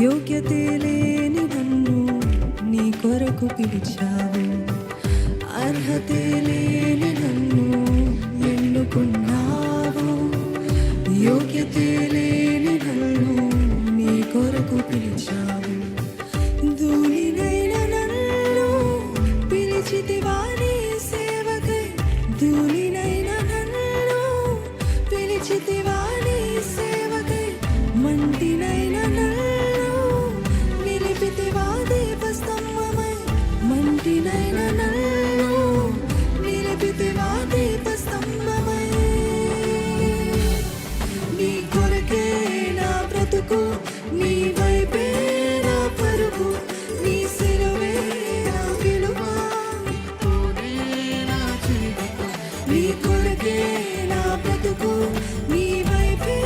యోగ్యతే లేని నన్ను నీ కొరకు పిలిచావు, అర్హతే లేని నన్ను ఎన్నుకున్నావు. యోగ్యతే లేని నన్ను నీ కొరకు పిలిచావు. ధూళినైన నన్ను పిలిచితివా నీ సేవకై, ధూళినైన నన్ను పిలిచితివా నీ సేవకై. మంటినైన నన్ను నిలిపితివా దీపస్తంభమై, మంటినైన నన్ను నిలిపితివా దీపస్తంభమై. నీ కొరకే నా బ్రతుకు, నీ వైపే నా పరుగు, నీ సిలువే నా విలువ. నీ కొరకే నా బ్రతుకు, నీ వైపే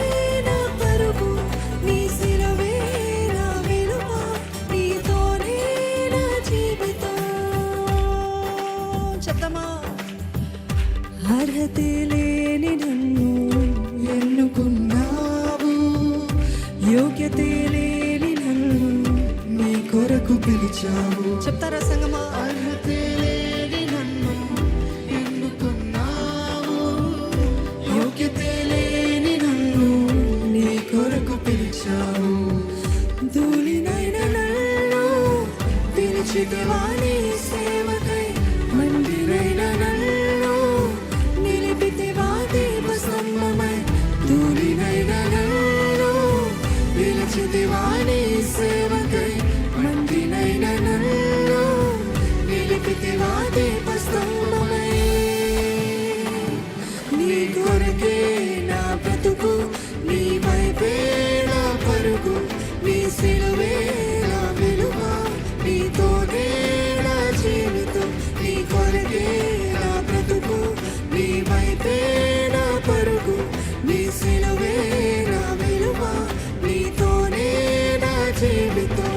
నా పరుగు, నీ సిలువే నా విలువ. నీతోనే నా జీవితం. చెప్తామా? అర్హతే లేని నన్ను ఎన్నుకున్నావు, యోగ్యతే లేని నన్ను నీ కొరకు పిలిచావు. చెప్తారా సంగమా? అర్హతే లేని నన్ను ఎన్నుకున్నావు, యోగ్యతే లేని నన్ను నీ కొరకు పిలిచావు. ధూళినైన నన్ను పిలిచితివా నీ సేవకై, మండినైన నన్ను నిలిపితివా దీపస్తంభమై. ధూళినైన నన్ను పిలిచితివా నీ సేవకై, మండినైన నన్ను నిలిపితివా దీపస్తంభమై. నీ కొరకే నా బ్రతుకు, నీ వైపే నా పరుగు, నీ సిలువే నా విలువ. నీతోనే నా జీవితం. నీ కొరకే నా బ్రతుకు, నీ వైపే నా పరుగు, నీ సిలువే నా విలువ. నీతోనే నా జీవితం.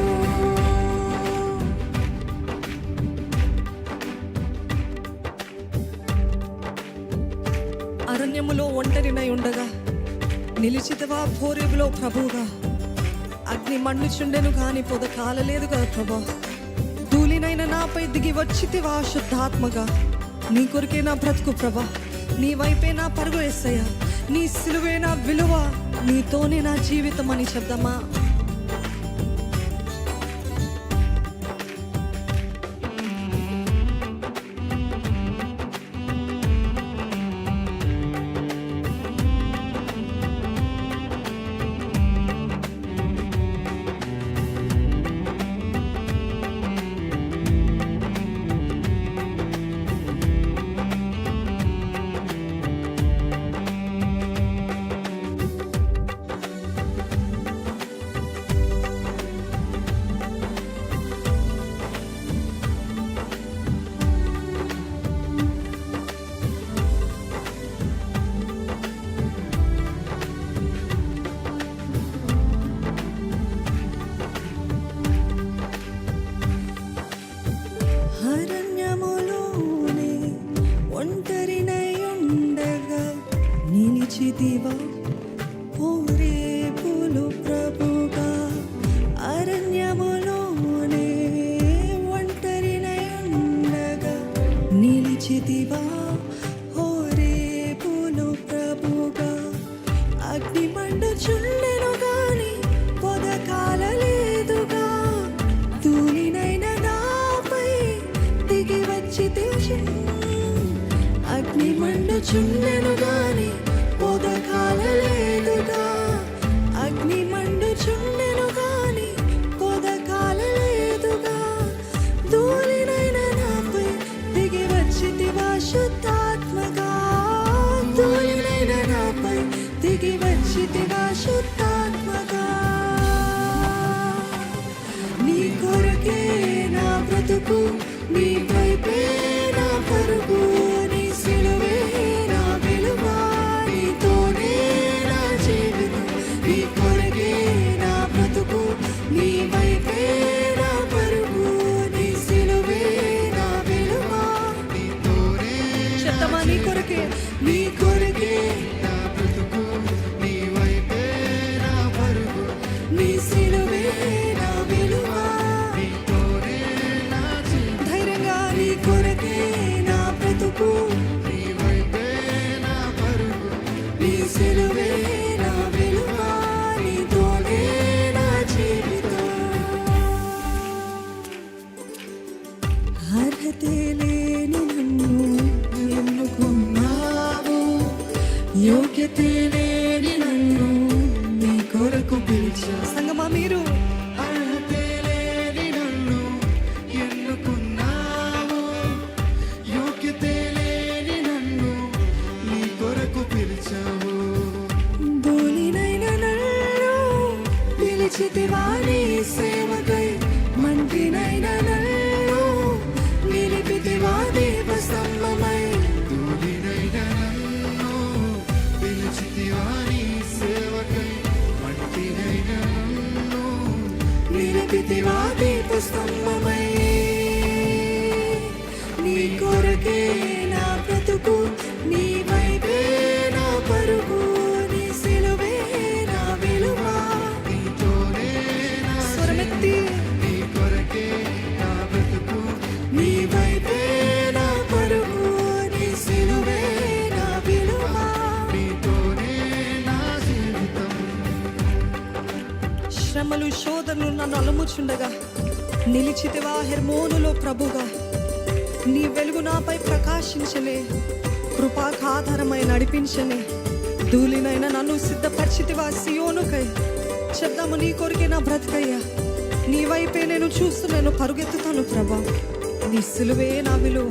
అరణ్యములో ఒంటరినై ఉండగా నిలిచితివా హోరేబులో ప్రభువుగా. అగ్ని మండుచుండెను గాని పొద కాలలేదుగా ప్రభా. ధూళినైన నాపై దిగి వచ్చితివా శుద్ధాత్మగా. నీ కొరికే నా బ్రతుకు ప్రభా, నీ వైపే నా పరుగు యేసయ్యా. నీ సిలువే నా విలువ, నీతోనే నా జీవితం అని చెప్దామా? అరణ్యములోనే ఒంటరినై ఉండగా నిలిచితివా హోరేబులో ప్రభుగా. అరణ్యములోనే ఒంటరినై ఉండగా నిలిచితివా హోరేబులో ప్రభుగా. అగ్ని మండుచుండెను గాని పొద కాలలేదుగా. ధూళినైన నాపై దిగి వచ్చితివి. అగ్ని మండుచుండెను గాని పొద కాలలేదుగా. అగ్ని మండుచుండెను గాని పొద కాలలేదుగా. ధూళినైన నాపై దిగి వచ్చితివా శుద్ధాత్మగా. ధూళినైన నాపై దిగి వచ్చితివా శుద్ధాత్మగా. నీ కొరకే నా బ్రతుకు, నీ వైపే నా పరుగు, నీ సిలువే నా విలువ. నీతోనే నా జీవితం. నీ కొరకే నా బ్రతుకు, నీ వైపే నా పరుగు, నీ సిలువే నా విలువ. నీతోనే చెప్తామా? నీ కొరకే, నీ కొరకే నా బ్రతుకు, నీ వైపే నా పరుగు, నీ సిలువే నీ సిలువే నా విలువ, నీతోనే నా జీవితం. అర్హతే లేని నన్ను ఎన్నుకున్నావు, యోగ్యతే లేని నన్ను నీ కొరకు పిలిచా. సంగమా మీరు అర్హతే లేని నన్ను ఎన్నుకున్నావు, యోగ్యతే లేని నన్ను నీ కొరకు పిలిచావు. ధూళినైన నన్ను పిలిచితివా నీ సేవకై, మంటినైన నన్ను నిలిపితివా దీపస్తంభమై. ధూళినైన నన్ను పిలిచితివా నీ సేవకై, మట్టినైన నన్ను నిలిపితివా దీపస్తంభమై. నీ కొరకే నా బ్రతుకు, నీ వైపే నా పరుగు, నీ సిలువే నా విలువ. నీతోనే నా స్వరమెత్తి నీ కొరకే నా బ్రతుకు, నీ వైపే నా పరుగు, నీ సిలువే నా విలువ. నీతోనే నా జీవితం. శ్రమలు శోధనలు నన్ను అలముచుండగా నిలిచితివా హెర్మోనులో ప్రభుగా. నీ వెలుగు నాపై ప్రకాశించలే, కృపాకాధారమై నడిపించలే. ధూళినైనా నన్ను సిద్ధపరిచితివా సియోనుకై. చెప్దాము నీ కొరికే నా బ్రతుకయ్యా, నీ వైపే నేను చూస్తున్నాను, పరుగెత్తుతాను ప్రభా. నీ సిలువే నా విలువ.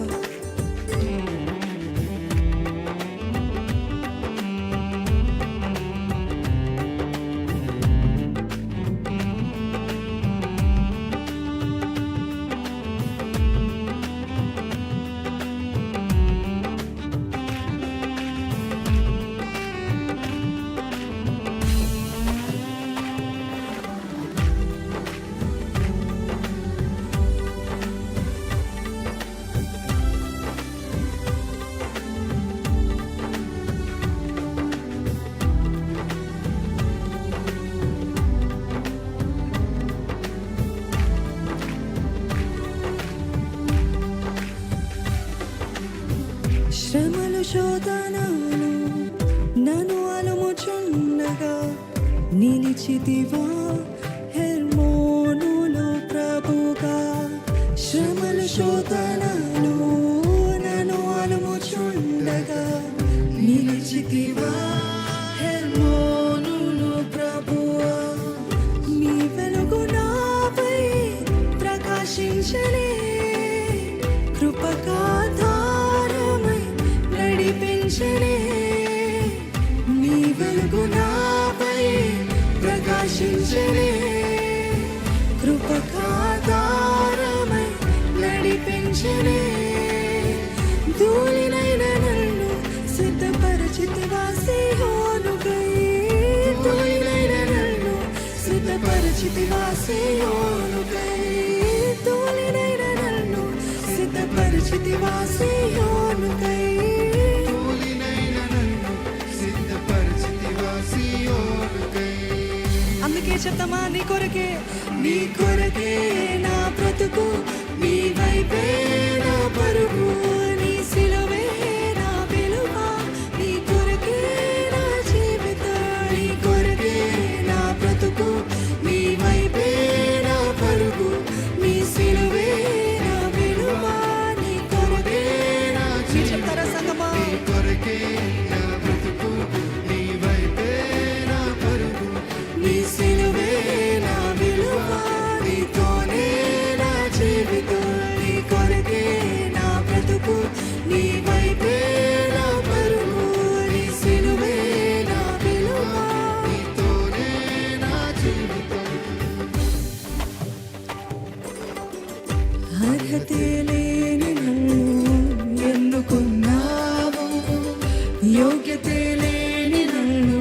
శ్రమలు శోధనలు నన్ను అలముచుండగా నిలిచితివా హెర్మోనులో ప్రభుగా. శ్రమలు శోధనలు నన్ను అలముచుండగా నిలిచితివా హెర్మోనులో ప్రభువా. నీ వెలుగు నాపై ప్రకాశించలే, కృపకాధారమై నడిపించలే. నీ వెలుగు నాపై ప్రకాశించలే, కృపకాధారమై నడిపించలే. ధూళినైన నన్ను సిద్ధపరిచితివా సియోనుకై. ధూళినైన నన్ను సిద్ధపరిచితివా సియోనుకై. ధూళినైన నన్ను సిద్ధపరిచితివా సియోనుకై. ధూళినైన నన్ను సిద్ధపరిచితివా సియోనుకై. అందుకే చెప్తామా నీ కొరకే, నీ కొరకే నా బ్రతుకు, నీ వైపే నా పరుగు, నీ సిలువే నా విలువ. నీ కొరకే నా జీవితం, నీ కొరకే నా బ్రతుకు, నీ వైపే నా పరుగు, నీ సిలువే నా విలువ. నీ కొరకే నా జీవితం. చెప్తారా సంగమా? నీ కొరకే నా బ్రతుకు, నీ వైపే నా పరుగు, నీ సిలువే నా విలువ. నీతోనే నా జీవితం. నీ కొరకే నా బ్రతుకు, నీ వైపే నా పరుగు, నీ సిలువే నా విలువ. నీతోనే నా జీవితం. అర్హతే లేని నన్ను ఎన్నుకున్నావు, యోగ్యతే లేని నన్ను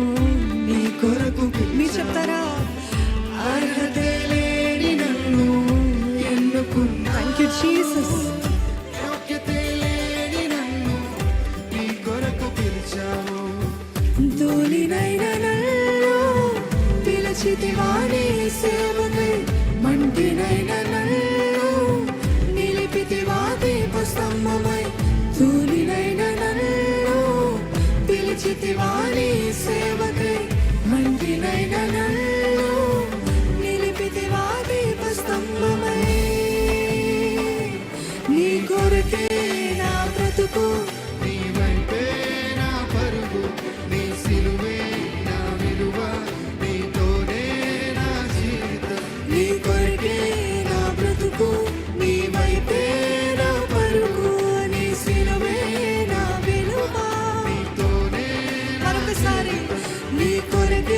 నీ కొరకు. మీరు చెప్తారా? అర్హతే లేని నన్ను ఎన్నుకున్నావు. Thank you Jesus. యోగ్యతే లేని నన్ను నీ కొరకు పిలిచావు. ధూళినైన నన్ను పిలిచితివా నీ సేవకై, మంటినైన నన్ను నిలిపితివా దీపస్తంభమై. ధూళినైన నన్ను పిలిచితివా నీ సేవకై మంటినైన నన్ను నిలిపితివా దీపస్తంభమై. నీ కొరకే నా బ్రతుకు, నీ వైపే నా పరుగు, నీ సిలువే నా విలువ, నీతోనే నా జీవితం. నీ కొరకే నా బ్రతుకు, నీ వైపే నా పరుగు, నీ సిలువే నా విలువ. నీతోనే మరొకసారి నీ కొరకే